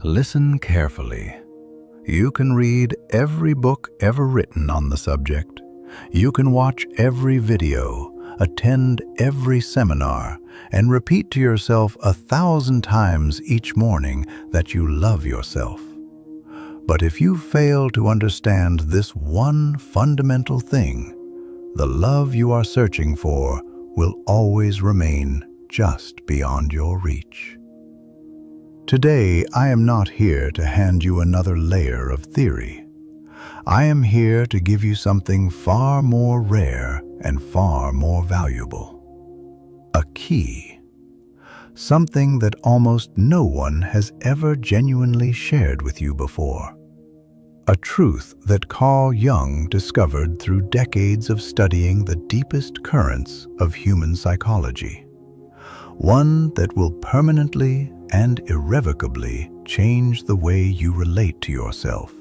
Listen carefully. You can read every book ever written on the subject. You can watch every video, attend every seminar, and repeat to yourself 1,000 times each morning that you love yourself. But if you fail to understand this one fundamental thing, the love you are searching for will always remain just beyond your reach. Today, I am not here to hand you another layer of theory. I am here to give you something far more rare and far more valuable. A key. Something that almost no one has ever genuinely shared with you before. A truth that Carl Jung discovered through decades of studying the deepest currents of human psychology. One that will permanently and irrevocably change the way you relate to yourself,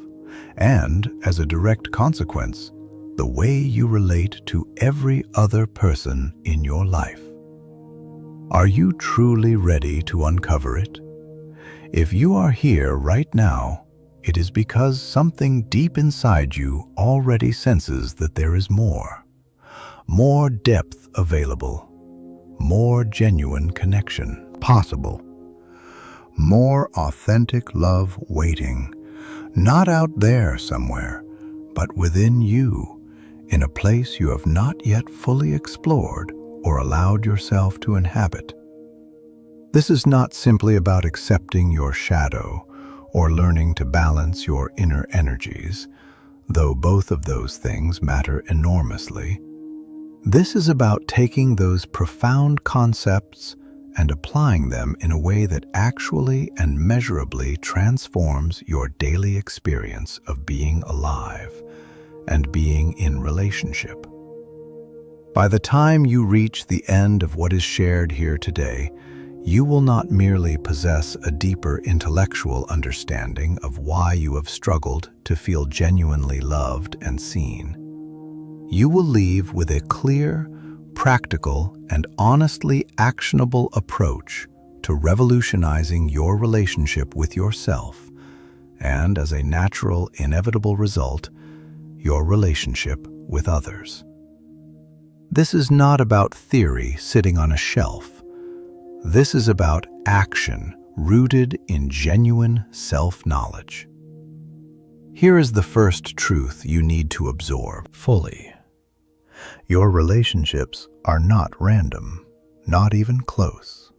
and, as a direct consequence, the way you relate to every other person in your life. Are you truly ready to uncover it? If you are here right now, it is because something deep inside you already senses that there is more depth available, more genuine connection possible, more authentic love waiting, not out there somewhere, but within you, in a place you have not yet fully explored or allowed yourself to inhabit. This is not simply about accepting your shadow or learning to balance your inner energies, though both of those things matter enormously. This is about taking those profound concepts and applying them in a way that actually and measurably transforms your daily experience of being alive and being in relationship. By the time you reach the end of what is shared here today, you will not merely possess a deeper intellectual understanding of why you have struggled to feel genuinely loved and seen. You will leave with a clear, practical, and honestly actionable approach to revolutionizing your relationship with yourself, and as a natural, inevitable result, your relationship with others. This is not about theory sitting on a shelf. This is about action rooted in genuine self-knowledge. Here is the first truth you need to absorb fully. Your relationships are not random, not even close.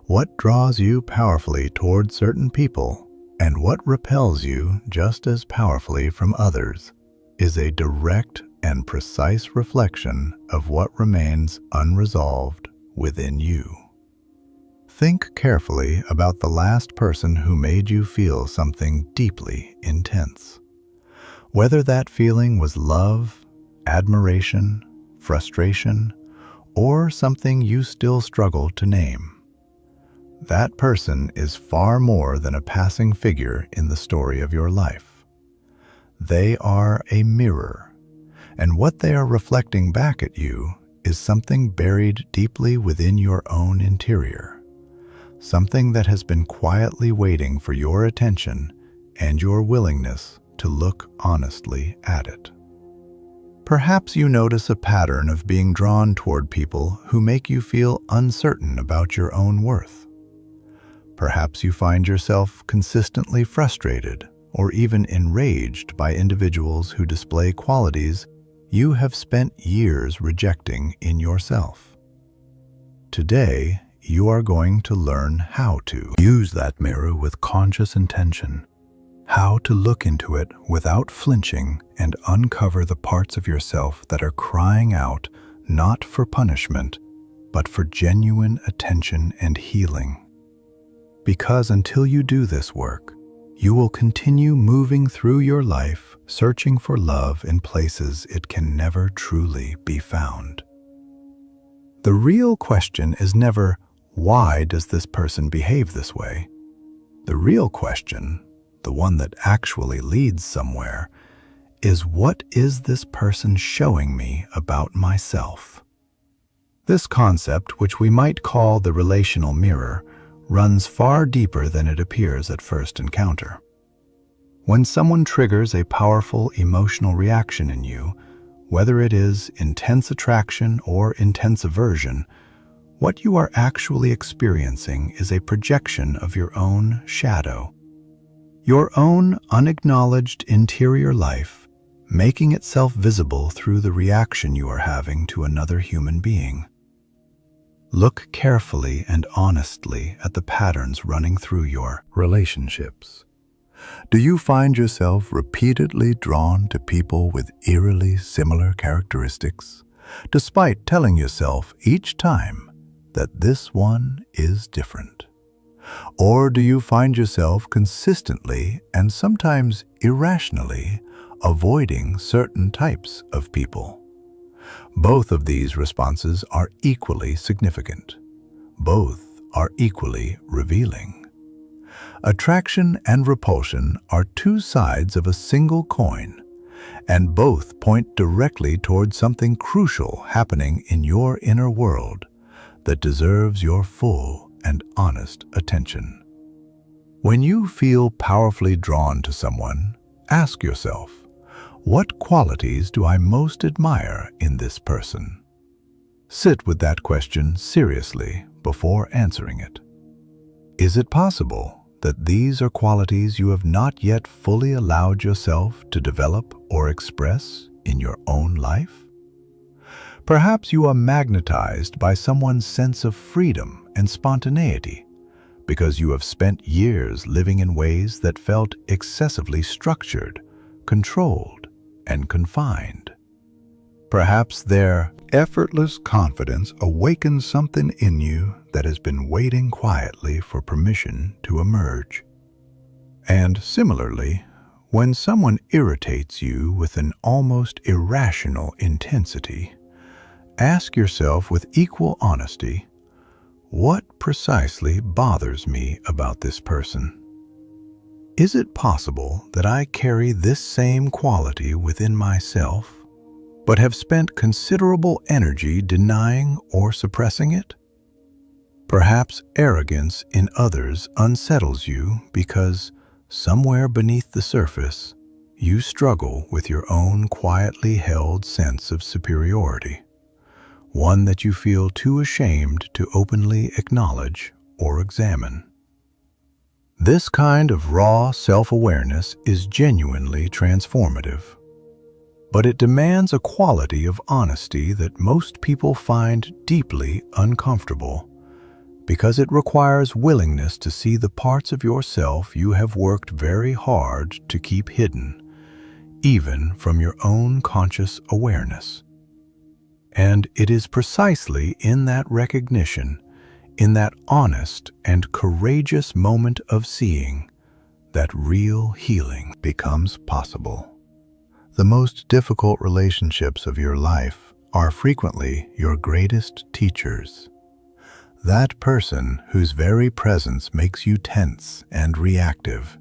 What draws you powerfully toward certain people and what repels you just as powerfully from others is a direct and precise reflection of what remains unresolved within you. Think carefully about the last person who made you feel something deeply intense. Whether that feeling was love, admiration, frustration, or something you still struggle to name. That person is far more than a passing figure in the story of your life. They are a mirror, and what they are reflecting back at you is something buried deeply within your own interior. Something that has been quietly waiting for your attention and your willingness to look honestly at it. Perhaps you notice a pattern of being drawn toward people who make you feel uncertain about your own worth. Perhaps you find yourself consistently frustrated or even enraged by individuals who display qualities you have spent years rejecting in yourself. Today, you are going to learn how to use that mirror with conscious intention, how to look into it without flinching and uncover the parts of yourself that are crying out not for punishment, but for genuine attention and healing. Because until you do this work, you will continue moving through your life searching for love in places it can never truly be found. The real question is never, why does this person behave this way? The real question, the one that actually leads somewhere, is what is this person showing me about myself? This concept, which we might call the relational mirror, runs far deeper than it appears at first encounter. When someone triggers a powerful emotional reaction in you, whether it is intense attraction or intense aversion, what you are actually experiencing is a projection of your own shadow, your own unacknowledged interior life, making itself visible through the reaction you are having to another human being. Look carefully and honestly at the patterns running through your relationships. Do you find yourself repeatedly drawn to people with eerily similar characteristics, despite telling yourself each time that this one is different? Or do you find yourself consistently and sometimes irrationally avoiding certain types of people? Both of these responses are equally significant. Both are equally revealing. Attraction and repulsion are two sides of a single coin, and both point directly toward something crucial happening in your inner world that deserves your full and honest attention. When you feel powerfully drawn to someone, ask yourself, what qualities do I most admire in this person? Sit with that question seriously before answering it. Is it possible that these are qualities you have not yet fully allowed yourself to develop or express in your own life? Perhaps you are magnetized by someone's sense of freedom and spontaneity because you have spent years living in ways that felt excessively structured, controlled, and confined. Perhaps their effortless confidence awakens something in you that has been waiting quietly for permission to emerge. And similarly, when someone irritates you with an almost irrational intensity, ask yourself with equal honesty, what precisely bothers me about this person? Is it possible that I carry this same quality within myself, but have spent considerable energy denying or suppressing it? Perhaps arrogance in others unsettles you because somewhere beneath the surface, you struggle with your own quietly held sense of superiority, one that you feel too ashamed to openly acknowledge or examine. This kind of raw self-awareness is genuinely transformative, but it demands a quality of honesty that most people find deeply uncomfortable because it requires willingness to see the parts of yourself you have worked very hard to keep hidden, even from your own conscious awareness. And it is precisely in that recognition, in that honest and courageous moment of seeing, that real healing becomes possible. The most difficult relationships of your life are frequently your greatest teachers. That person whose very presence makes you tense and reactive,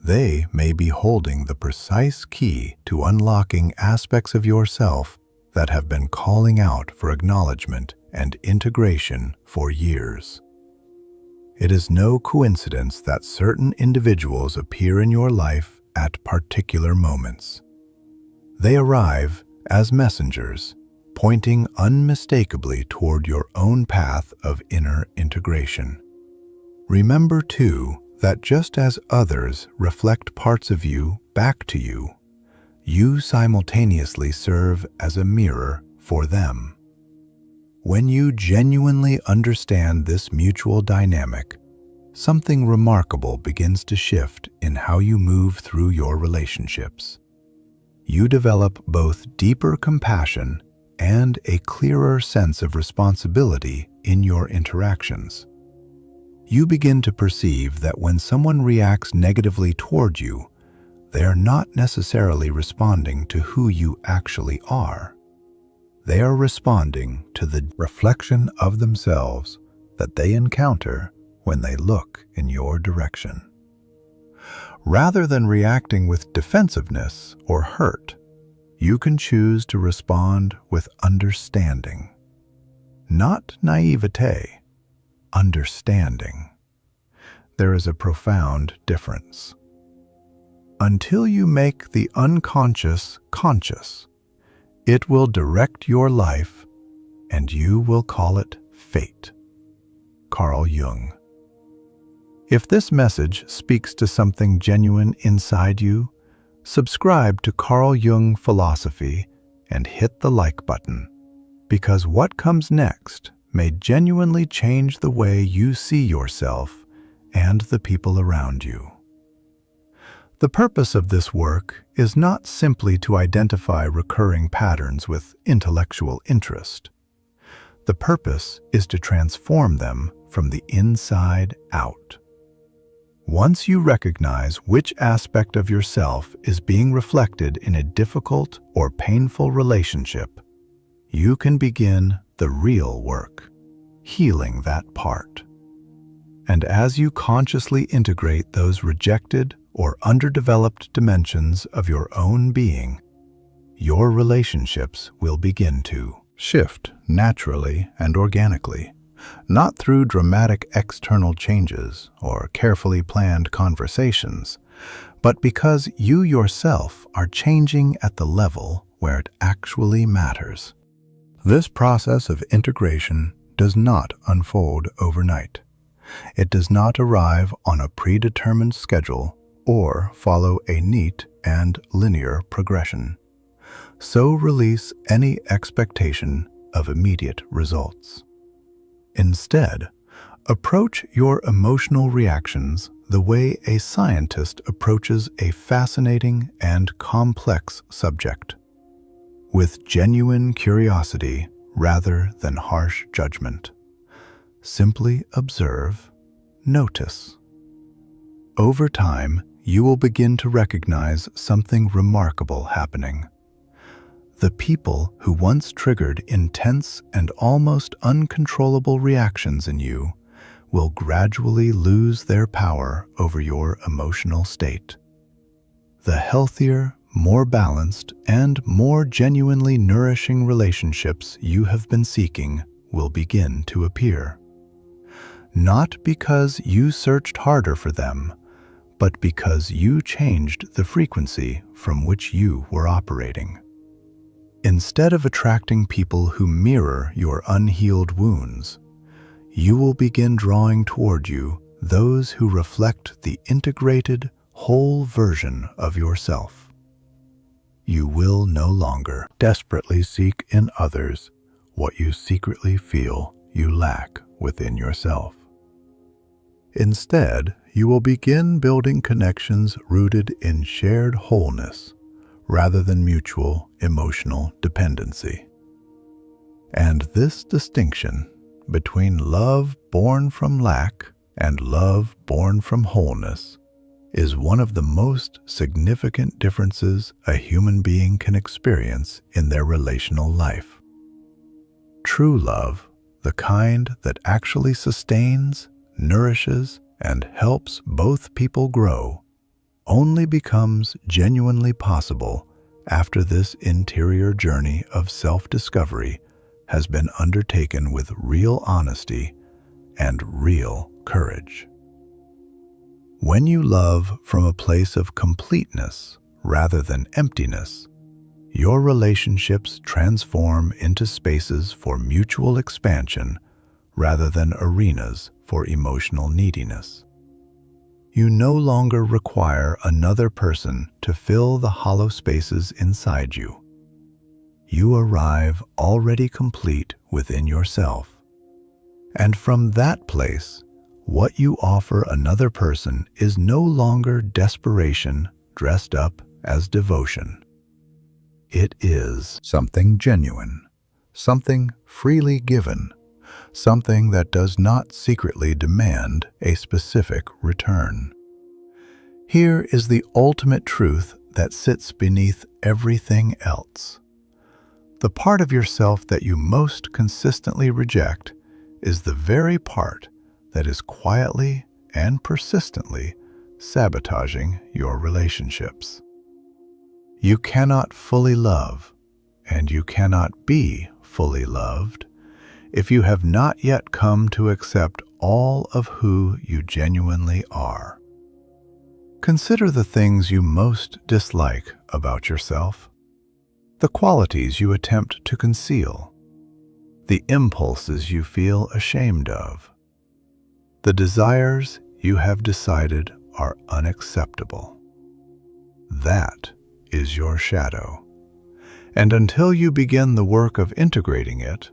they may be holding the precise key to unlocking aspects of yourself that have been calling out for acknowledgement and integration for years. It is no coincidence that certain individuals appear in your life at particular moments. They arrive as messengers, pointing unmistakably toward your own path of inner integration. Remember, too, that just as others reflect parts of you back to you, you simultaneously serve as a mirror for them. When you genuinely understand this mutual dynamic, something remarkable begins to shift in how you move through your relationships. You develop both deeper compassion and a clearer sense of responsibility in your interactions. You begin to perceive that when someone reacts negatively toward you, they are not necessarily responding to who you actually are. They are responding to the reflection of themselves that they encounter when they look in your direction. Rather than reacting with defensiveness or hurt, you can choose to respond with understanding. Not naivete, understanding. there is a profound difference. Until you make the unconscious conscious, it will direct your life, and you will call it fate. Carl Jung. If this message speaks to something genuine inside you, subscribe to Carl Jung Philosophy and hit the like button, because what comes next may genuinely change the way you see yourself and the people around you. The purpose of this work is not simply to identify recurring patterns with intellectual interest. The purpose is to transform them from the inside out. Once you recognize which aspect of yourself is being reflected in a difficult or painful relationship, you can begin the real work, healing that part. And as you consciously integrate those rejected or underdeveloped dimensions of your own being, your relationships will begin to shift naturally and organically, not through dramatic external changes or carefully planned conversations, but because you yourself are changing at the level where it actually matters. This process of integration does not unfold overnight. It does not arrive on a predetermined schedule or follow a neat and linear progression. So release any expectation of immediate results. Instead, approach your emotional reactions the way a scientist approaches a fascinating and complex subject, with genuine curiosity rather than harsh judgment. Simply observe, notice. Over time, you will begin to recognize something remarkable happening. The people who once triggered intense and almost uncontrollable reactions in you will gradually lose their power over your emotional state. The healthier, more balanced, and more genuinely nourishing relationships you have been seeking will begin to appear. Not because you searched harder for them, but because you changed the frequency from which you were operating. Instead of attracting people who mirror your unhealed wounds, you will begin drawing toward you those who reflect the integrated, whole version of yourself. You will no longer desperately seek in others what you secretly feel you lack within yourself. Instead, you will begin building connections rooted in shared wholeness rather than mutual emotional dependency. And this distinction between love born from lack and love born from wholeness is one of the most significant differences a human being can experience in their relational life. True love, the kind that actually sustains, nourishes, and helps both people grow, only becomes genuinely possible after this interior journey of self-discovery has been undertaken with real honesty and real courage. When you love from a place of completeness rather than emptiness, your relationships transform into spaces for mutual expansion rather than arenas for emotional neediness. You no longer require another person to fill the hollow spaces inside you. You arrive already complete within yourself. And from that place, what you offer another person is no longer desperation dressed up as devotion. It is something genuine, something freely given, something that does not secretly demand a specific return. Here is the ultimate truth that sits beneath everything else. The part of yourself that you most consistently reject is the very part that is quietly and persistently sabotaging your relationships. You cannot fully love, and you cannot be fully loved, if you have not yet come to accept all of who you genuinely are. Consider the things you most dislike about yourself, the qualities you attempt to conceal, the impulses you feel ashamed of, the desires you have decided are unacceptable. That is your shadow. And until you begin the work of integrating it,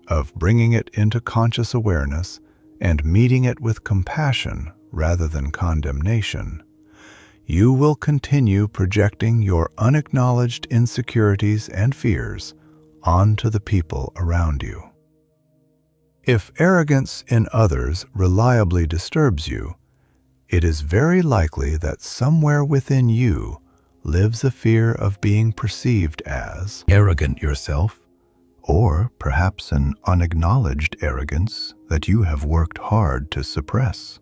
of bringing it into conscious awareness and meeting it with compassion rather than condemnation, you will continue projecting your unacknowledged insecurities and fears onto the people around you. If arrogance in others reliably disturbs you, it is very likely that somewhere within you lives a fear of being perceived as arrogant yourself, or perhaps an unacknowledged arrogance that you have worked hard to suppress.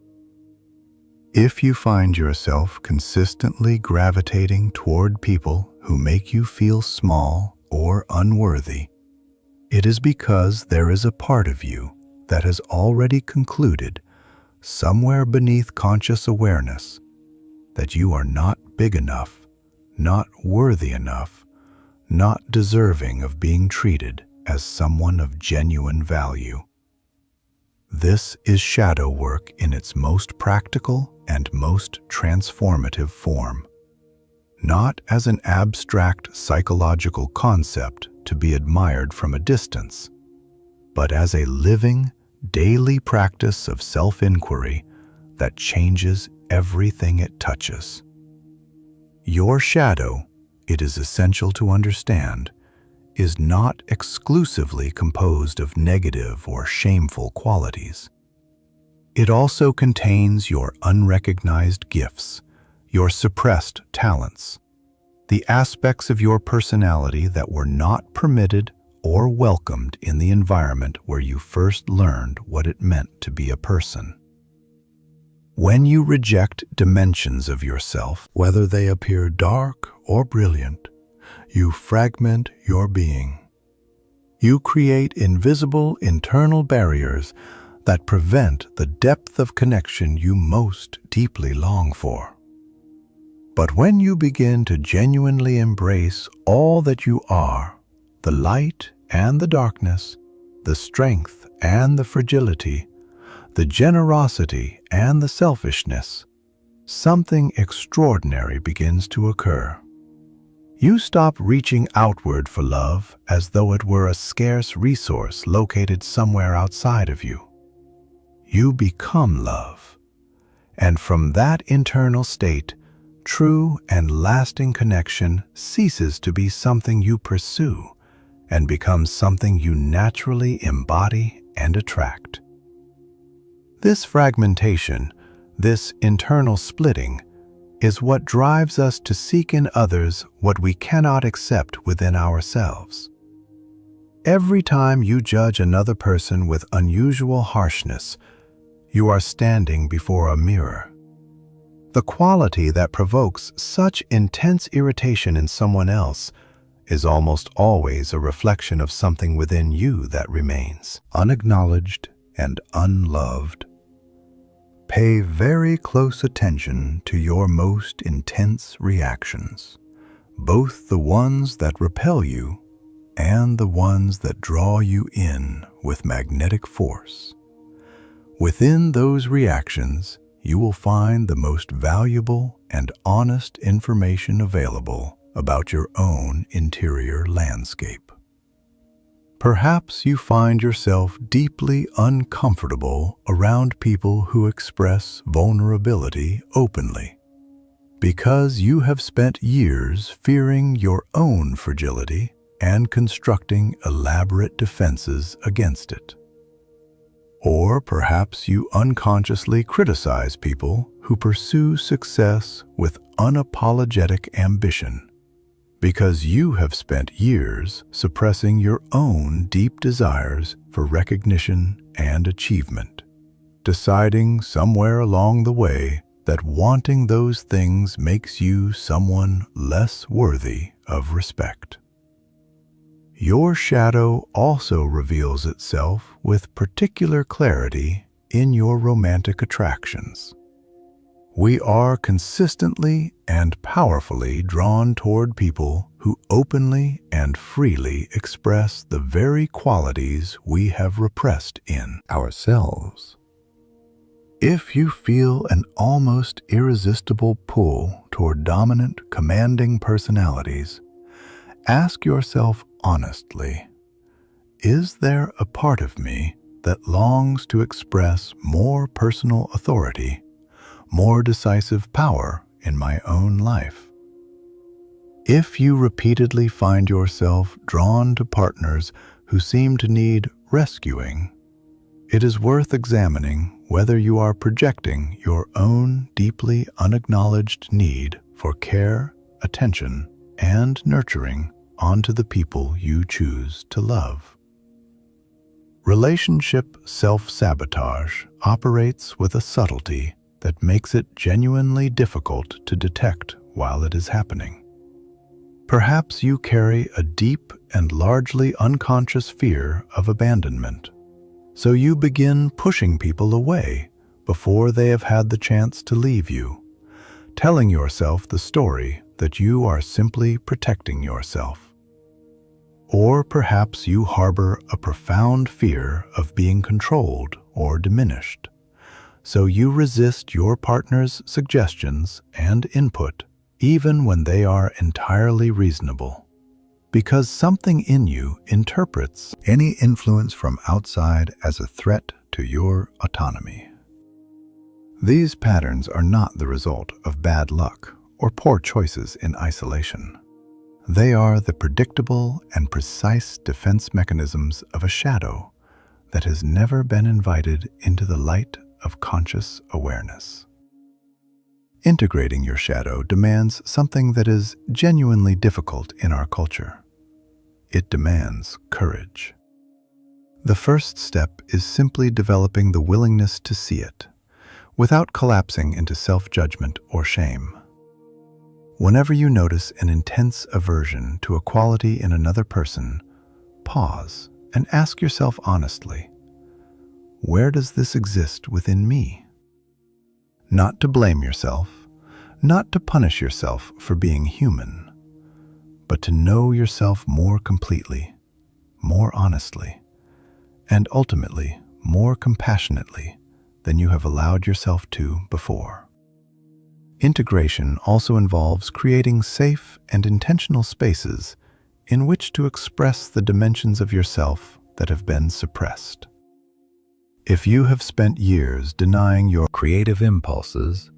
If you find yourself consistently gravitating toward people who make you feel small or unworthy, it is because there is a part of you that has already concluded, somewhere beneath conscious awareness, that you are not big enough, not worthy enough, not deserving of being treated as someone of genuine value. This is shadow work in its most practical and most transformative form, not as an abstract psychological concept to be admired from a distance, but as a living, daily practice of self-inquiry that changes everything it touches. Your shadow, it is essential to understand, is not exclusively composed of negative or shameful qualities. It also contains your unrecognized gifts, your suppressed talents, the aspects of your personality that were not permitted or welcomed in the environment where you first learned what it meant to be a person. When you reject dimensions of yourself, whether they appear dark or brilliant, you fragment your being. You create invisible internal barriers that prevent the depth of connection you most deeply long for. But when you begin to genuinely embrace all that you are, the light and the darkness, the strength and the fragility, the generosity and the selfishness, something extraordinary begins to occur. You stop reaching outward for love as though it were a scarce resource located somewhere outside of you. You become love, and from that internal state, true and lasting connection ceases to be something you pursue and becomes something you naturally embody and attract. This fragmentation, this internal splitting, is what drives us to seek in others what we cannot accept within ourselves. Every time you judge another person with unusual harshness, you are standing before a mirror. The quality that provokes such intense irritation in someone else is almost always a reflection of something within you that remains unacknowledged and unloved. Pay very close attention to your most intense reactions, both the ones that repel you and the ones that draw you in with magnetic force. Within those reactions, you will find the most valuable and honest information available about your own interior landscape. Perhaps you find yourself deeply uncomfortable around people who express vulnerability openly, because you have spent years fearing your own fragility and constructing elaborate defenses against it. Or perhaps you unconsciously criticize people who pursue success with unapologetic ambition, because you have spent years suppressing your own deep desires for recognition and achievement, deciding somewhere along the way that wanting those things makes you someone less worthy of respect. Your shadow also reveals itself with particular clarity in your romantic attractions. We are consistently and powerfully drawn toward people who openly and freely express the very qualities we have repressed in ourselves. If you feel an almost irresistible pull toward dominant, commanding personalities, ask yourself honestly, is there a part of me that longs to express more personal authority, more decisive power in my own life? If you repeatedly find yourself drawn to partners who seem to need rescuing, it is worth examining whether you are projecting your own deeply unacknowledged need for care, attention, and nurturing onto the people you choose to love. Relationship self-sabotage operates with a subtlety that makes it genuinely difficult to detect while it is happening. Perhaps you carry a deep and largely unconscious fear of abandonment, so you begin pushing people away before they have had the chance to leave you, telling yourself the story that you are simply protecting yourself. Or perhaps you harbor a profound fear of being controlled or diminished, so you resist your partner's suggestions and input even when they are entirely reasonable, because something in you interprets any influence from outside as a threat to your autonomy. These patterns are not the result of bad luck or poor choices in isolation. They are the predictable and precise defense mechanisms of a shadow that has never been invited into the light of conscious awareness. Integrating your shadow demands something that is genuinely difficult in our culture. It demands courage. The first step is simply developing the willingness to see it, without collapsing into self-judgment or shame. Whenever you notice an intense aversion to a quality in another person, pause and ask yourself honestly, where does this exist within me? Not to blame yourself, not to punish yourself for being human, but to know yourself more completely, more honestly, and ultimately more compassionately than you have allowed yourself to before. Integration also involves creating safe and intentional spaces in which to express the dimensions of yourself that have been suppressed. If you have spent years denying your creative impulses,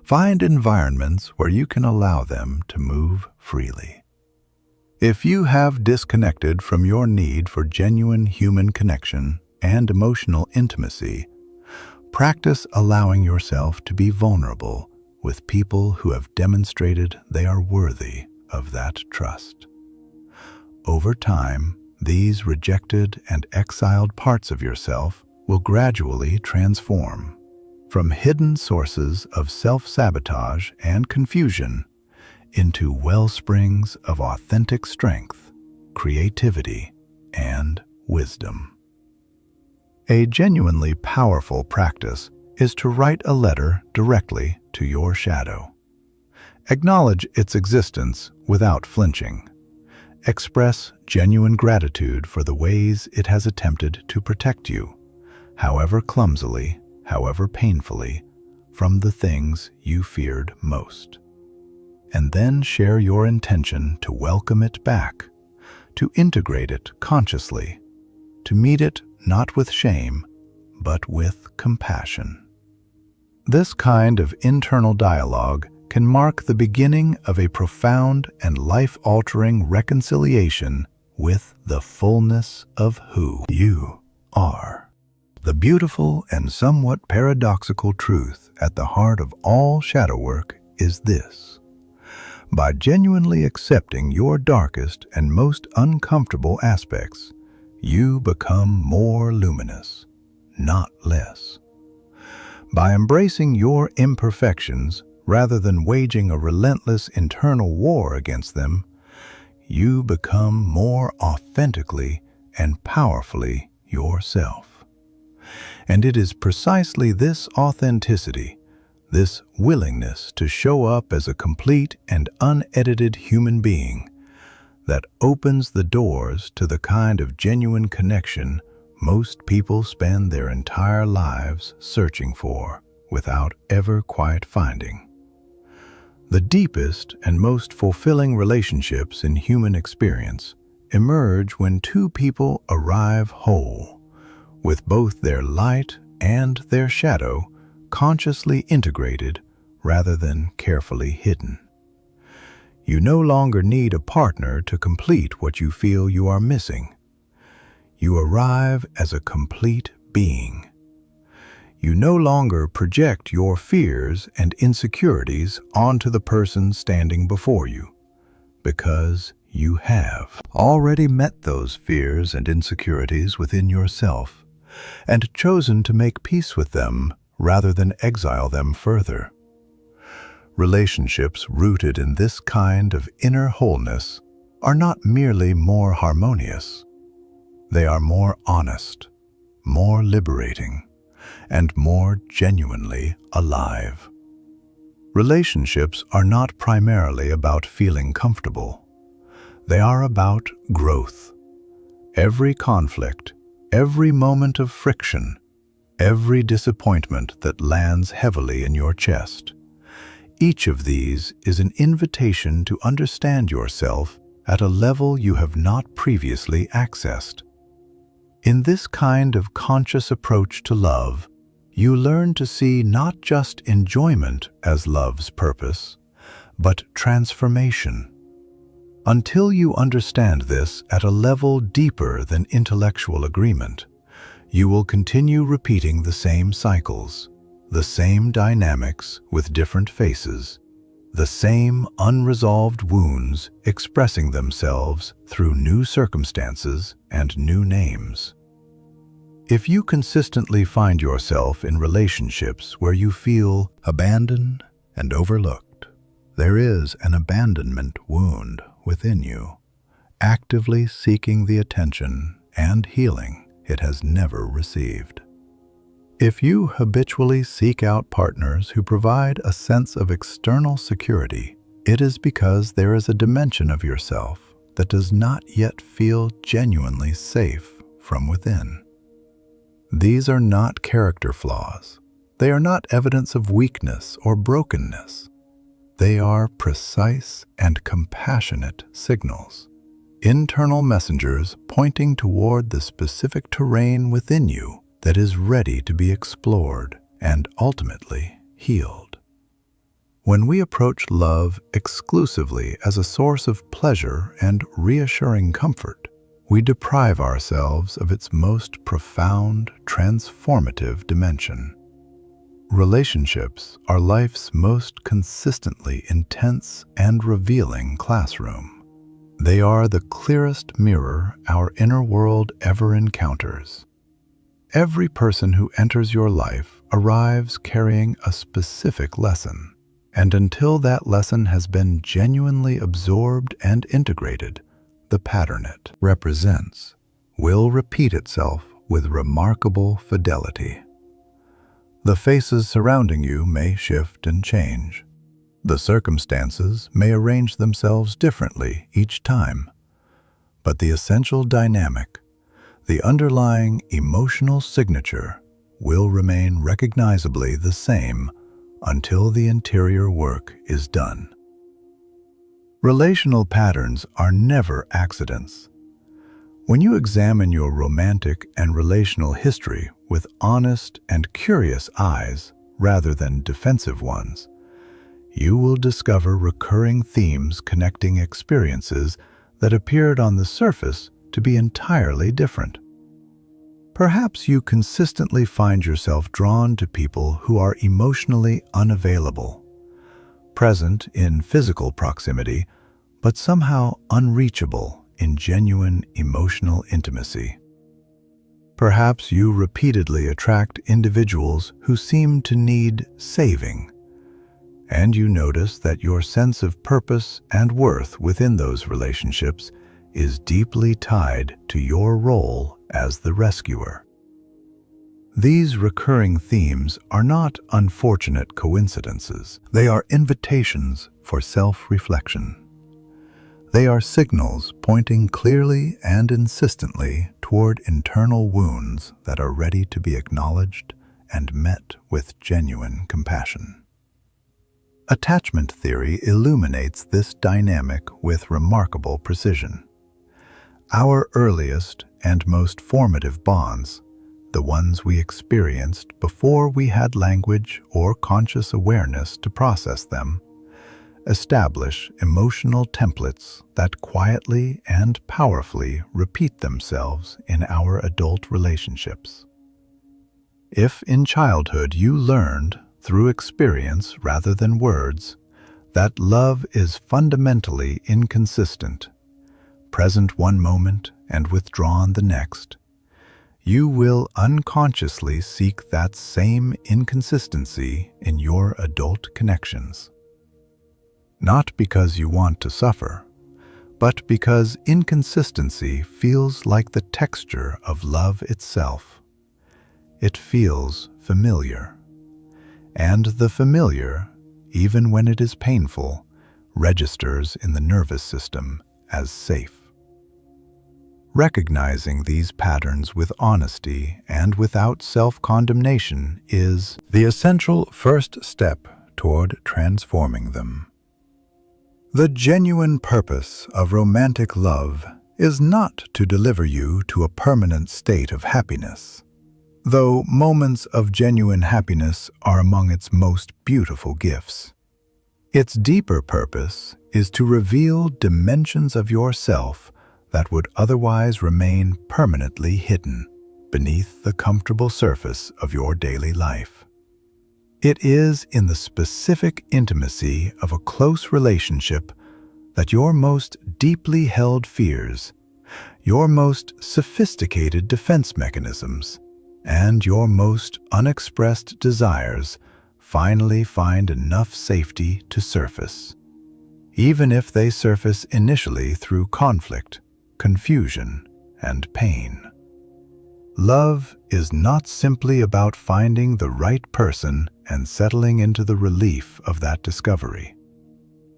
find environments where you can allow them to move freely. If you have disconnected from your need for genuine human connection and emotional intimacy, practice allowing yourself to be vulnerable with people who have demonstrated they are worthy of that trust. Over time, these rejected and exiled parts of yourself will gradually transform from hidden sources of self-sabotage and confusion into wellsprings of authentic strength, creativity, and wisdom. A genuinely powerful practice is to write a letter directly to your shadow. Acknowledge its existence without flinching. Express genuine gratitude for the ways it has attempted to protect you, however clumsily, however painfully, from the things you feared most. And then share your intention to welcome it back, to integrate it consciously, to meet it not with shame, but with compassion. This kind of internal dialogue can mark the beginning of a profound and life-altering reconciliation with the fullness of who you are. The beautiful and somewhat paradoxical truth at the heart of all shadow work is this: by genuinely accepting your darkest and most uncomfortable aspects, you become more luminous, not less. By embracing your imperfections rather than waging a relentless internal war against them, you become more authentically and powerfully yourself. And it is precisely this authenticity, this willingness to show up as a complete and unedited human being, that opens the doors to the kind of genuine connection most people spend their entire lives searching for without ever quite finding. The deepest and most fulfilling relationships in human experience emerge when two people arrive whole, with both their light and their shadow consciously integrated rather than carefully hidden. You no longer need a partner to complete what you feel you are missing. You arrive as a complete being. You no longer project your fears and insecurities onto the person standing before you, because you have already met those fears and insecurities within yourself and chosen to make peace with them rather than exile them further. Relationships rooted in this kind of inner wholeness are not merely more harmonious. They are more honest, more liberating, and more genuinely alive. Relationships are not primarily about feeling comfortable. They are about growth. Every conflict, every moment of friction, every disappointment that lands heavily in your chest, each of these is an invitation to understand yourself at a level you have not previously accessed. In this kind of conscious approach to love, you learn to see not just enjoyment as love's purpose, but transformation. Until you understand this at a level deeper than intellectual agreement, you will continue repeating the same cycles, the same dynamics with different faces, the same unresolved wounds expressing themselves through new circumstances and new names. If you consistently find yourself in relationships where you feel abandoned and overlooked, there is an abandonment wound within you, actively seeking the attention and healing it has never received. If you habitually seek out partners who provide a sense of external security, it is because there is a dimension of yourself that does not yet feel genuinely safe from within. These are not character flaws. They are not evidence of weakness or brokenness. They are precise and compassionate signals, internal messengers pointing toward the specific terrain within you that is ready to be explored and ultimately healed. When we approach love exclusively as a source of pleasure and reassuring comfort, we deprive ourselves of its most profound, transformative dimension. Relationships are life's most consistently intense and revealing classroom. They are the clearest mirror our inner world ever encounters. Every person who enters your life arrives carrying a specific lesson, and until that lesson has been genuinely absorbed and integrated, the pattern it represents will repeat itself with remarkable fidelity. The faces surrounding you may shift and change. The circumstances may arrange themselves differently each time, but the essential dynamic, the underlying emotional signature, will remain recognizably the same until the interior work is done. Relational patterns are never accidents. When you examine your romantic and relational history with honest and curious eyes rather than defensive ones, you will discover recurring themes connecting experiences that appeared on the surface to be entirely different. Perhaps you consistently find yourself drawn to people who are emotionally unavailable, present in physical proximity, but somehow unreachable in genuine emotional intimacy. Perhaps you repeatedly attract individuals who seem to need saving, and you notice that your sense of purpose and worth within those relationships is deeply tied to your role as the rescuer. These recurring themes are not unfortunate coincidences. They are invitations for self-reflection. They are signals pointing clearly and insistently toward internal wounds that are ready to be acknowledged and met with genuine compassion. Attachment theory illuminates this dynamic with remarkable precision. Our earliest and most formative bonds, the ones we experienced before we had language or conscious awareness to process them, establish emotional templates that quietly and powerfully repeat themselves in our adult relationships. If in childhood you learned, through experience rather than words, that love is fundamentally inconsistent, present one moment and withdrawn the next, you will unconsciously seek that same inconsistency in your adult connections. Not because you want to suffer, but because inconsistency feels like the texture of love itself. It feels familiar. And the familiar, even when it is painful, registers in the nervous system as safe. Recognizing these patterns with honesty and without self-condemnation is the essential first step toward transforming them. The genuine purpose of romantic love is not to deliver you to a permanent state of happiness, though moments of genuine happiness are among its most beautiful gifts. Its deeper purpose is to reveal dimensions of yourself that would otherwise remain permanently hidden beneath the comfortable surface of your daily life. It is in the specific intimacy of a close relationship that your most deeply held fears, your most sophisticated defense mechanisms, and your most unexpressed desires finally find enough safety to surface, even if they surface initially through conflict, confusion, and pain. Love is not simply about finding the right person and settling into the relief of that discovery.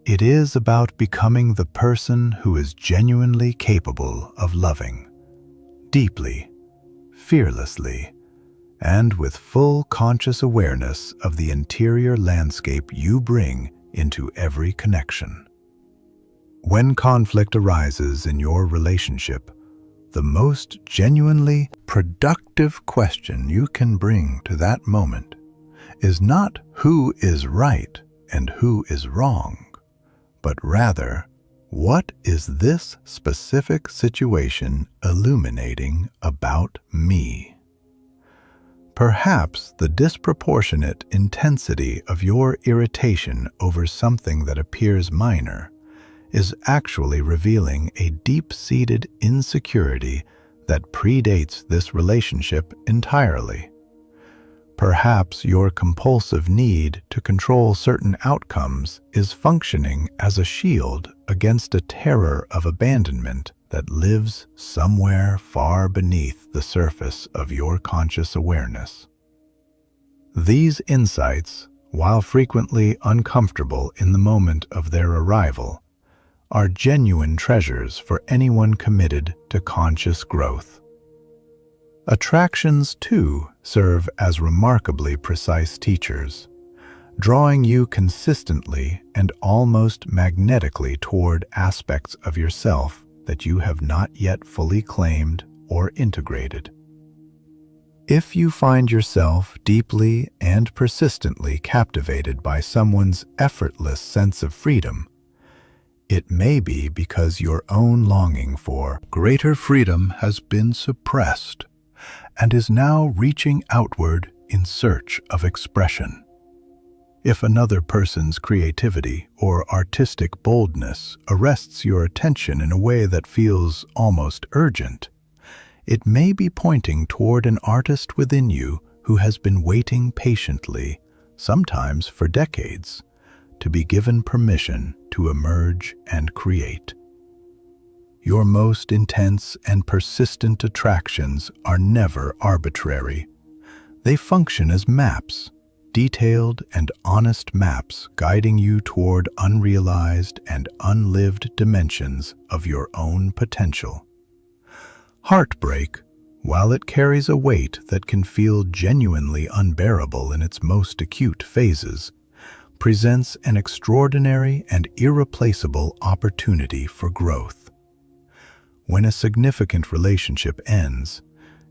It is about becoming the person who is genuinely capable of loving, deeply, fearlessly, and with full conscious awareness of the interior landscape you bring into every connection. When conflict arises in your relationship, the most genuinely productive question you can bring to that moment is not who is right and who is wrong, but rather, what is this specific situation illuminating about me? Perhaps the disproportionate intensity of your irritation over something that appears minor is actually revealing a deep-seated insecurity that predates this relationship entirely. Perhaps your compulsive need to control certain outcomes is functioning as a shield against a terror of abandonment that lives somewhere far beneath the surface of your conscious awareness. These insights, while frequently uncomfortable in the moment of their arrival, are genuine treasures for anyone committed to conscious growth. Attractions, too, serve as remarkably precise teachers, drawing you consistently and almost magnetically toward aspects of yourself that you have not yet fully claimed or integrated. If you find yourself deeply and persistently captivated by someone's effortless sense of freedom, it may be because your own longing for greater freedom has been suppressed and is now reaching outward in search of expression. If another person's creativity or artistic boldness arrests your attention in a way that feels almost urgent, it may be pointing toward an artist within you who has been waiting patiently, sometimes for decades, to be given permission to emerge and create. Your most intense and persistent attractions are never arbitrary. They function as maps, detailed and honest maps guiding you toward unrealized and unlived dimensions of your own potential. Heartbreak, while it carries a weight that can feel genuinely unbearable in its most acute phases, presents an extraordinary and irreplaceable opportunity for growth. When a significant relationship ends,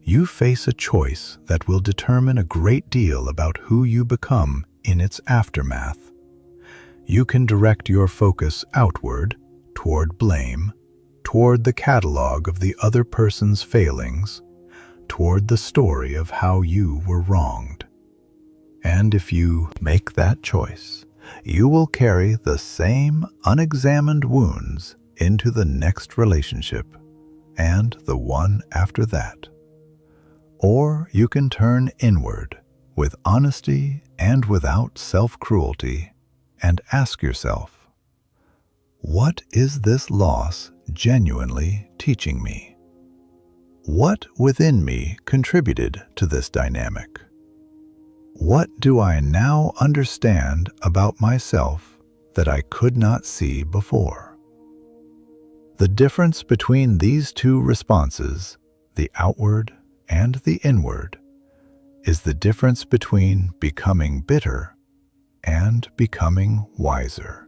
you face a choice that will determine a great deal about who you become in its aftermath. You can direct your focus outward, toward blame, toward the catalog of the other person's failings, toward the story of how you were wronged. And if you make that choice, you will carry the same unexamined wounds into the next relationship and the one after that. Or you can turn inward with honesty and without self-cruelty and ask yourself, what is this loss genuinely teaching me? What within me contributed to this dynamic? What do I now understand about myself that I could not see before? The difference between these two responses, the outward and the inward, is the difference between becoming bitter and becoming wiser,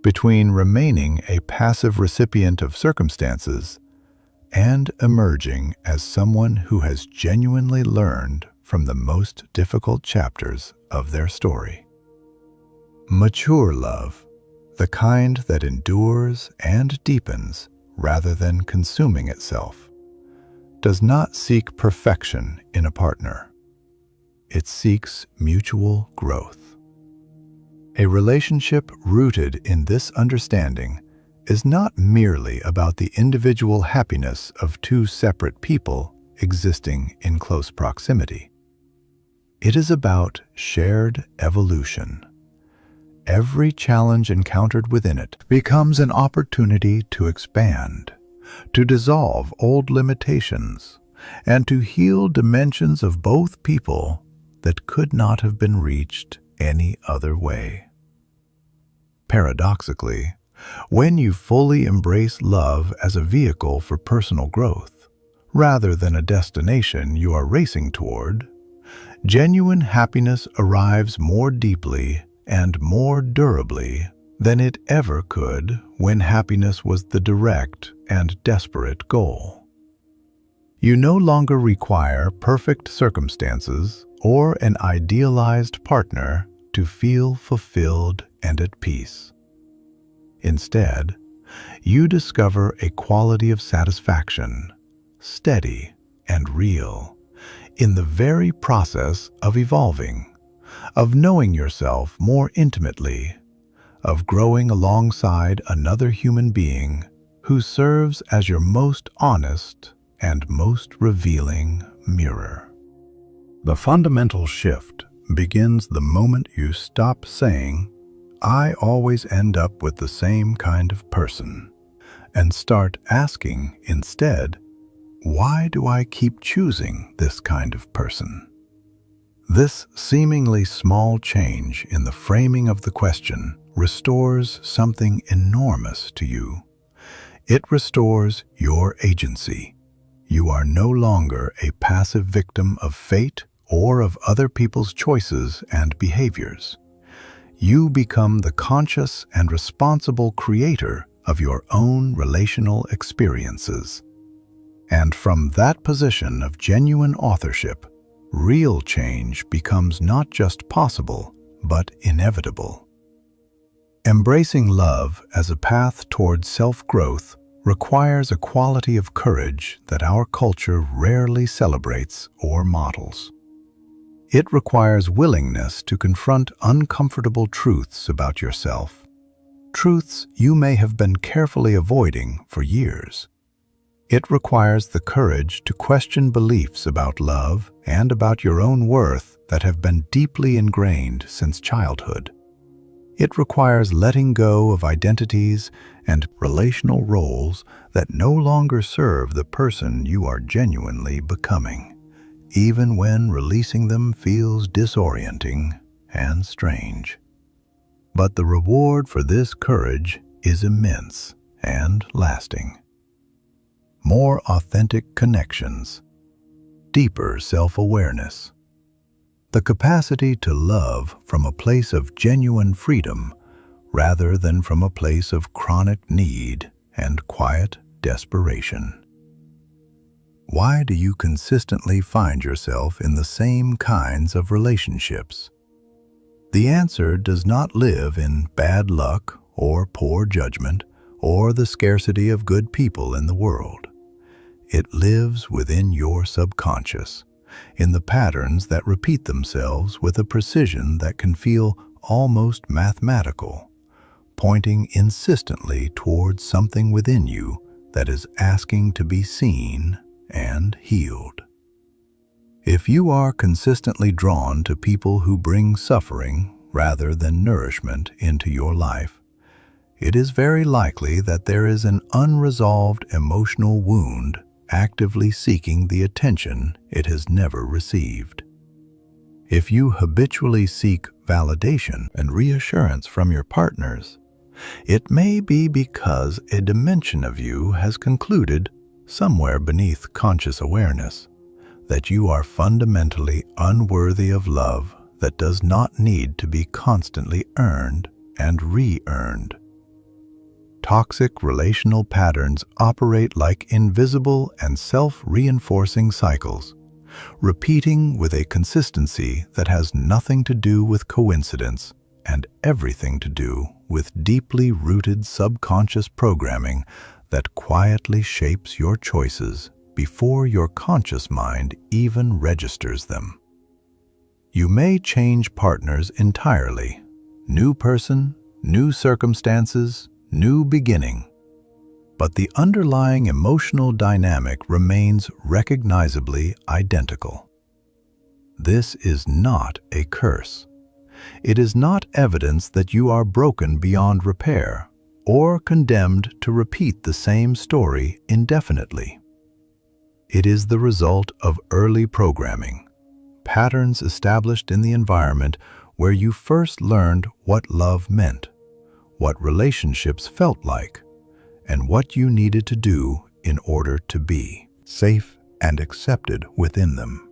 between remaining a passive recipient of circumstances and emerging as someone who has genuinely learned from the most difficult chapters of their story. Mature love, the kind that endures and deepens rather than consuming itself, does not seek perfection in a partner. It seeks mutual growth. A relationship rooted in this understanding is not merely about the individual happiness of two separate people existing in close proximity. It is about shared evolution. Every challenge encountered within it becomes an opportunity to expand, to dissolve old limitations, and to heal dimensions of both people that could not have been reached any other way. Paradoxically, when you fully embrace love as a vehicle for personal growth, rather than a destination you are racing toward, genuine happiness arrives more deeply and more durably than it ever could when happiness was the direct and desperate goal. You no longer require perfect circumstances or an idealized partner to feel fulfilled and at peace. Instead, you discover a quality of satisfaction, steady and real, in the very process of evolving, of knowing yourself more intimately, of growing alongside another human being who serves as your most honest and most revealing mirror. The fundamental shift begins the moment you stop saying, "I always end up with the same kind of person," and start asking instead, "Why do I keep choosing this kind of person?" This seemingly small change in the framing of the question restores something enormous to you. It restores your agency. You are no longer a passive victim of fate or of other people's choices and behaviors. You become the conscious and responsible creator of your own relational experiences. And from that position of genuine authorship, real change becomes not just possible, but inevitable. Embracing love as a path toward self-growth requires a quality of courage that our culture rarely celebrates or models. It requires willingness to confront uncomfortable truths about yourself, truths you may have been carefully avoiding for years. It requires the courage to question beliefs about love and about your own worth that have been deeply ingrained since childhood. It requires letting go of identities and relational roles that no longer serve the person you are genuinely becoming. even when releasing them feels disorienting and strange. But the reward for this courage is immense and lasting. More authentic connections, deeper self-awareness, the capacity to love from a place of genuine freedom rather than from a place of chronic need and quiet desperation. Why do you consistently find yourself in the same kinds of relationships? The answer does not live in bad luck or poor judgment or the scarcity of good people in the world. It lives within your subconscious, in the patterns that repeat themselves with a precision that can feel almost mathematical, pointing insistently towards something within you that is asking to be seen and healed. If you are consistently drawn to people who bring suffering rather than nourishment into your life, it is very likely that there is an unresolved emotional wound actively seeking the attention it has never received. If you habitually seek validation and reassurance from your partners, it may be because a dimension of you has concluded, somewhere beneath conscious awareness, that you are fundamentally unworthy of love that does not need to be constantly earned and re-earned. Toxic relational patterns operate like invisible and self-reinforcing cycles, repeating with a consistency that has nothing to do with coincidence and everything to do with deeply rooted subconscious programming that quietly shapes your choices before your conscious mind even registers them. You may change partners entirely. New person, new circumstances, new beginning. But the underlying emotional dynamic remains recognizably identical. This is not a curse. It is not evidence that you are broken beyond repair or condemned to repeat the same story indefinitely. It is the result of early programming, patterns established in the environment where you first learned what love meant, what relationships felt like, and what you needed to do in order to be safe and accepted within them.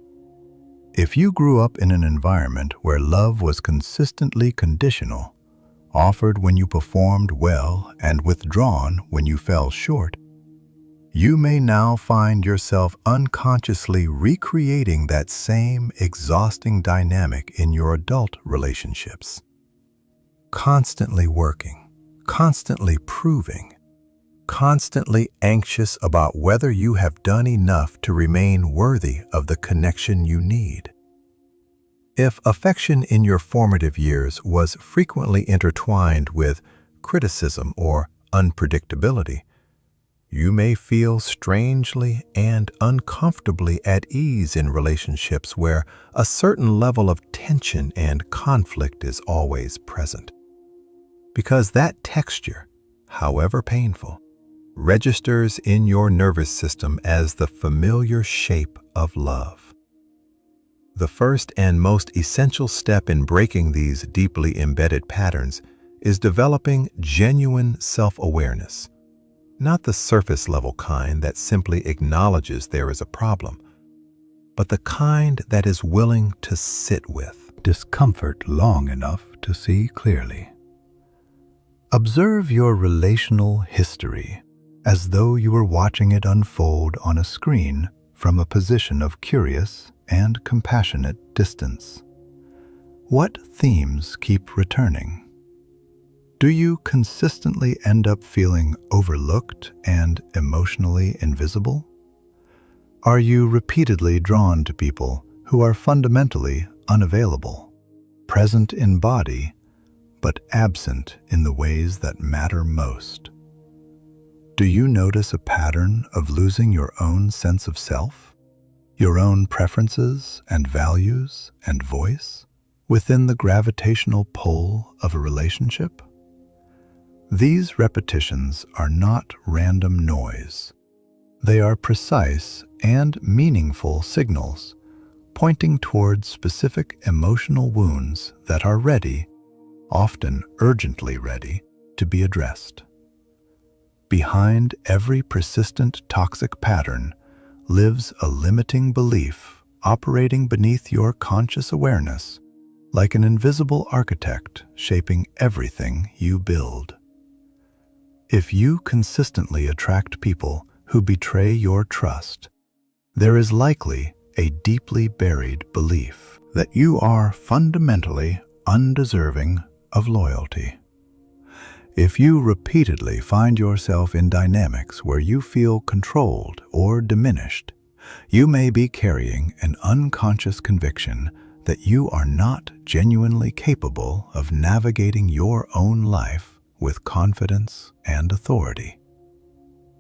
If you grew up in an environment where love was consistently conditional, offered when you performed well and withdrawn when you fell short, you may now find yourself unconsciously recreating that same exhausting dynamic in your adult relationships. Constantly working, constantly proving, constantly anxious about whether you have done enough to remain worthy of the connection you need. If affection in your formative years was frequently intertwined with criticism or unpredictability, you may feel strangely and uncomfortably at ease in relationships where a certain level of tension and conflict is always present. Because that texture, however painful, registers in your nervous system as the familiar shape of love. The first and most essential step in breaking these deeply embedded patterns is developing genuine self-awareness, not the surface-level kind that simply acknowledges there is a problem, but the kind that is willing to sit with discomfort long enough to see clearly. Observe your relational history as though you were watching it unfold on a screen from a position of curious and compassionate distance. What themes keep returning? Do you consistently end up feeling overlooked and emotionally invisible? Are you repeatedly drawn to people who are fundamentally unavailable, present in body, but absent in the ways that matter most? Do you notice a pattern of losing your own sense of self, your own preferences and values and voice within the gravitational pull of a relationship? These repetitions are not random noise. They are precise and meaningful signals pointing towards specific emotional wounds that are ready, often urgently ready, to be addressed. Behind every persistent toxic pattern lives a limiting belief operating beneath your conscious awareness, like an invisible architect shaping everything you build. If you consistently attract people who betray your trust, there is likely a deeply buried belief that you are fundamentally undeserving of loyalty. If you repeatedly find yourself in dynamics where you feel controlled or diminished, you may be carrying an unconscious conviction that you are not genuinely capable of navigating your own life with confidence and authority.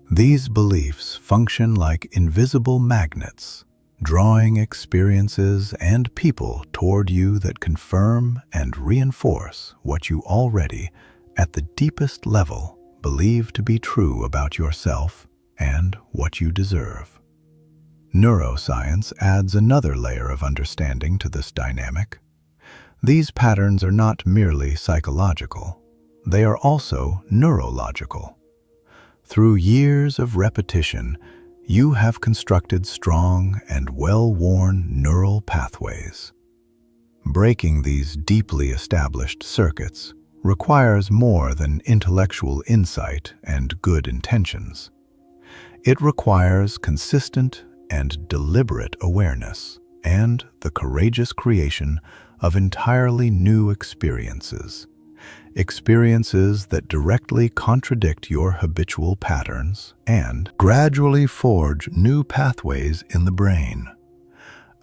These beliefs function like invisible magnets, drawing experiences and people toward you that confirm and reinforce what you already, at the deepest level, believe to be true about yourself and what you deserve. Neuroscience adds another layer of understanding to this dynamic. These patterns are not merely psychological, they are also neurological. Through years of repetition, you have constructed strong and well-worn neural pathways. Breaking these deeply established circuits requires more than intellectual insight and good intentions. It requires consistent and deliberate awareness and the courageous creation of entirely new experiences. Experiences that directly contradict your habitual patterns and gradually forge new pathways in the brain.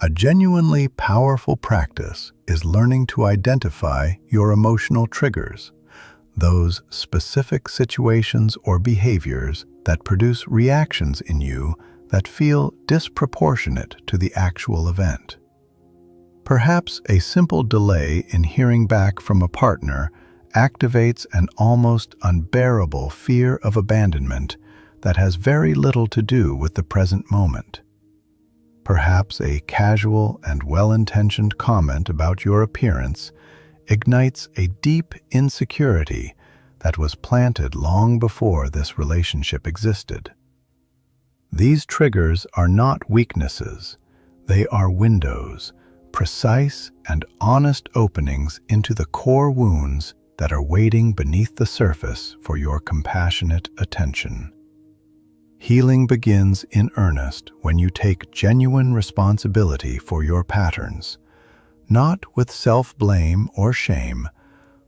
A genuinely powerful practice is learning to identify your emotional triggers, those specific situations or behaviors that produce reactions in you that feel disproportionate to the actual event. Perhaps a simple delay in hearing back from a partner activates an almost unbearable fear of abandonment that has very little to do with the present moment. Perhaps a casual and well-intentioned comment about your appearance ignites a deep insecurity that was planted long before this relationship existed. These triggers are not weaknesses, they are windows, precise and honest openings into the core wounds that are waiting beneath the surface for your compassionate attention. Healing begins in earnest when you take genuine responsibility for your patterns, not with self-blame or shame,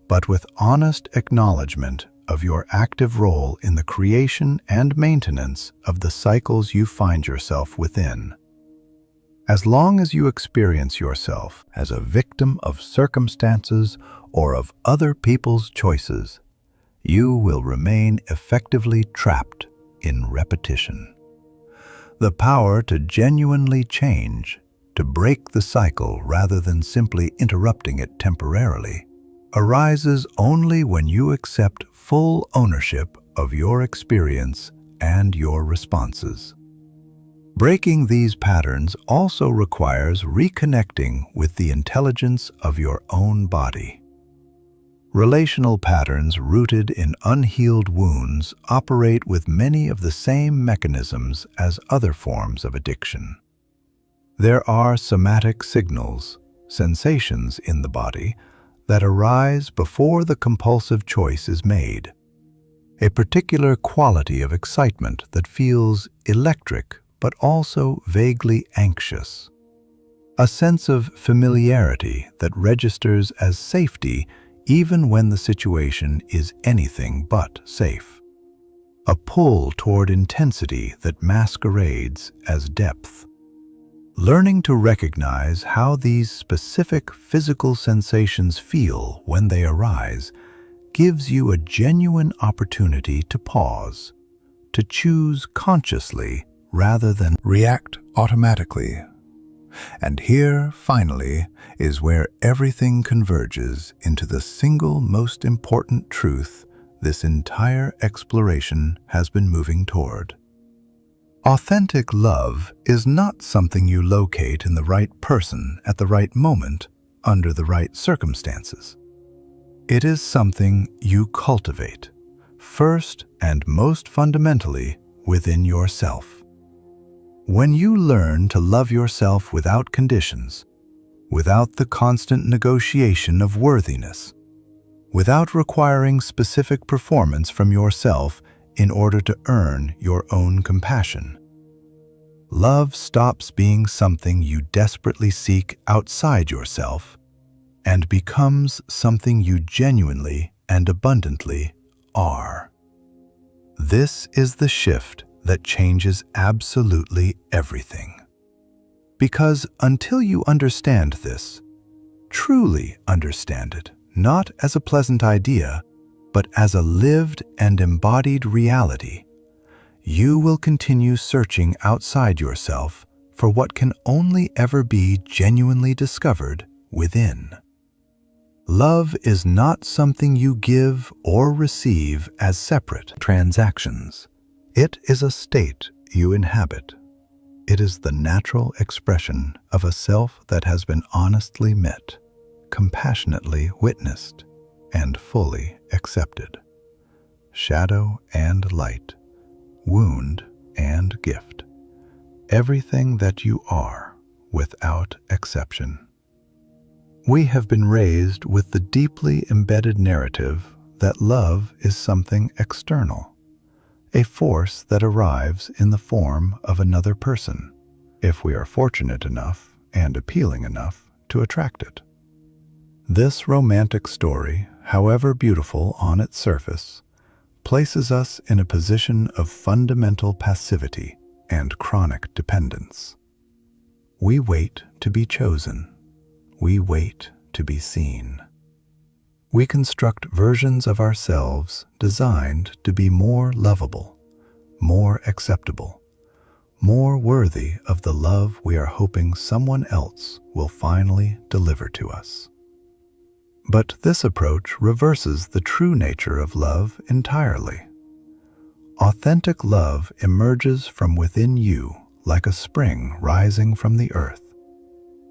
but with honest acknowledgement of your active role in the creation and maintenance of the cycles you find yourself within. As long as you experience yourself as a victim of circumstances or of other people's choices, you will remain effectively trapped in repetition. The power to genuinely change, to break the cycle rather than simply interrupting it temporarily, arises only when you accept full ownership of your experience and your responses. Breaking these patterns also requires reconnecting with the intelligence of your own body. Relational patterns rooted in unhealed wounds operate with many of the same mechanisms as other forms of addiction. There are somatic signals, sensations in the body, that arise before the compulsive choice is made. A particular quality of excitement that feels electric but also vaguely anxious. A sense of familiarity that registers as safety even when the situation is anything but safe. A pull toward intensity that masquerades as depth. Learning to recognize how these specific physical sensations feel when they arise gives you a genuine opportunity to pause, to choose consciously rather than react automatically. And here, finally, is where everything converges into the single most important truth this entire exploration has been moving toward. Authentic love is not something you locate in the right person at the right moment under the right circumstances. It is something you cultivate, first and most fundamentally within yourself. When you learn to love yourself without conditions, without the constant negotiation of worthiness, without requiring specific performance from yourself in order to earn your own compassion, love stops being something you desperately seek outside yourself and becomes something you genuinely and abundantly are. This is the shift that changes absolutely everything. Because until you understand this, truly understand it, not as a pleasant idea, but as a lived and embodied reality, you will continue searching outside yourself for what can only ever be genuinely discovered within. Love is not something you give or receive as separate transactions. It is a state you inhabit. It is the natural expression of a self that has been honestly met, compassionately witnessed, and fully accepted. Shadow and light, wound and gift. Everything that you are, without exception. We have been raised with the deeply embedded narrative that love is something external, a force that arrives in the form of another person, if we are fortunate enough and appealing enough to attract it. This romantic story, however beautiful on its surface, places us in a position of fundamental passivity and chronic dependence. We wait to be chosen. We wait to be seen. We construct versions of ourselves designed to be more lovable, more acceptable, more worthy of the love we are hoping someone else will finally deliver to us. But this approach reverses the true nature of love entirely. Authentic love emerges from within you like a spring rising from the earth,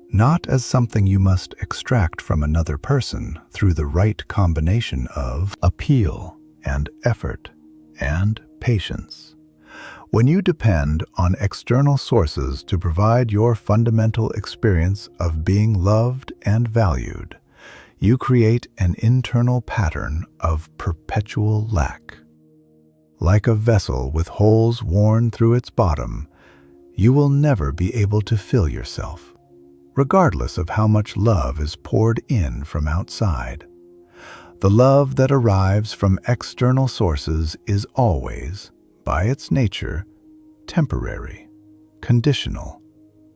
not as something you must extract from another person through the right combination of appeal and effort and patience. When you depend on external sources to provide your fundamental experience of being loved and valued, you create an internal pattern of perpetual lack. Like a vessel with holes worn through its bottom, you will never be able to fill yourself, regardless of how much love is poured in from outside. The love that arrives from external sources is always, by its nature, temporary, conditional,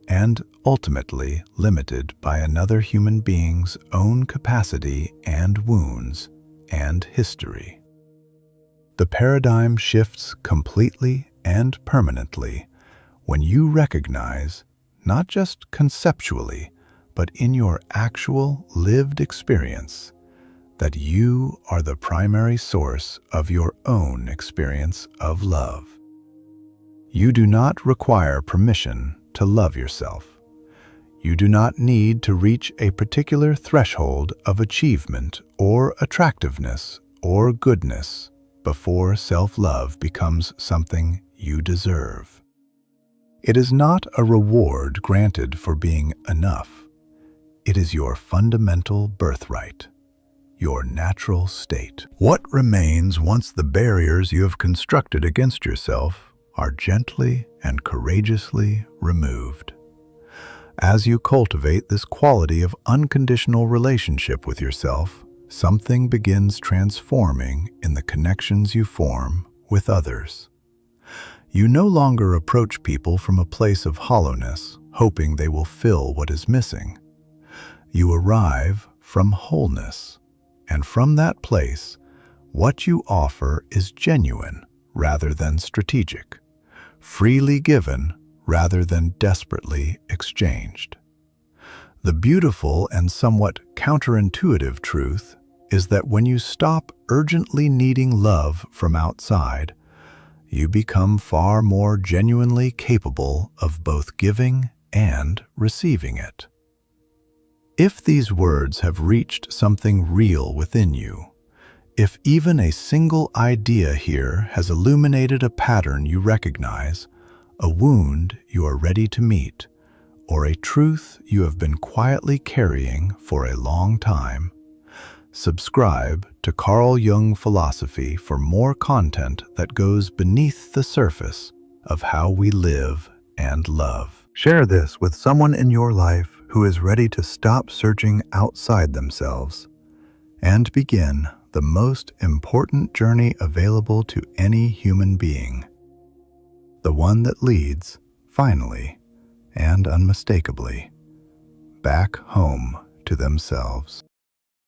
and ultimately limited by another human being's own capacity and wounds and history. The paradigm shifts completely and permanently when you recognize, not just conceptually, but in your actual lived experience, that you are the primary source of your own experience of love. You do not require permission to love yourself. You do not need to reach a particular threshold of achievement or attractiveness or goodness before self-love becomes something you deserve. It is not a reward granted for being enough. It is your fundamental birthright, your natural state. What remains once the barriers you have constructed against yourself are gently and courageously removed? As you cultivate this quality of unconditional relationship with yourself, something begins transforming in the connections you form with others. You no longer approach people from a place of hollowness, hoping they will fill what is missing. You arrive from wholeness, and from that place, what you offer is genuine rather than strategic, freely given rather than desperately exchanged. The beautiful and somewhat counterintuitive truth is that when you stop urgently needing love from outside, you become far more genuinely capable of both giving and receiving it. If these words have reached something real within you, if even a single idea here has illuminated a pattern you recognize, a wound you are ready to meet, or a truth you have been quietly carrying for a long time, subscribe to Carl Jung Philosophy for more content that goes beneath the surface of how we live and love. Share this with someone in your life who is ready to stop searching outside themselves and begin the most important journey available to any human being, the one that leads, finally and unmistakably, back home to themselves.